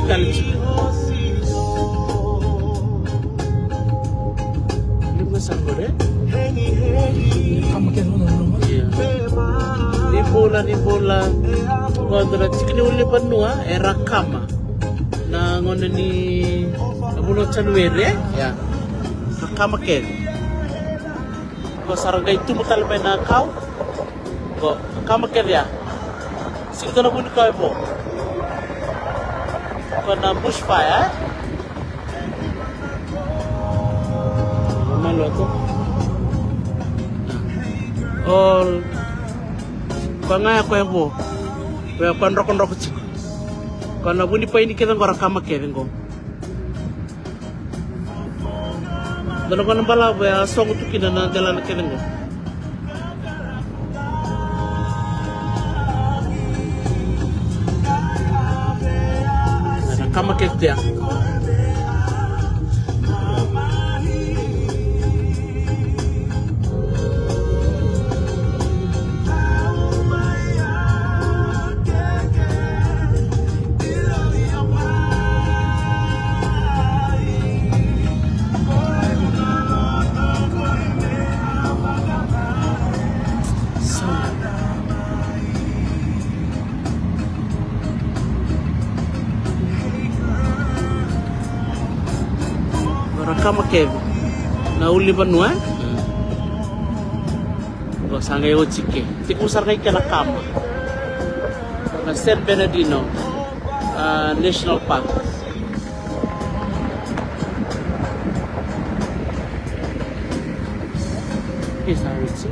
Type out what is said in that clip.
kalchi. Lima sangore. Kamu kaya naman. Iya. Ni bola. Kontra cikini Ulunivanua era kama. Na ngone ni abulo chanwere ya. Kama ken. Ko saranga itu mutal na kau. Ko kama ken ya. Sinto na buni kau po. Ko na bushfire. Malo to. All kwa ngaya kwa bo we kwa ndoko chiko kana buni pa ini keda ngora kama kede ngo dalo kana bala we songu tukina na dala kede ngo na kama kede ya kama kevi na Ulunivanua ko sanga yo chike tikusar kai kana kama na San Bernadino National Park is how it's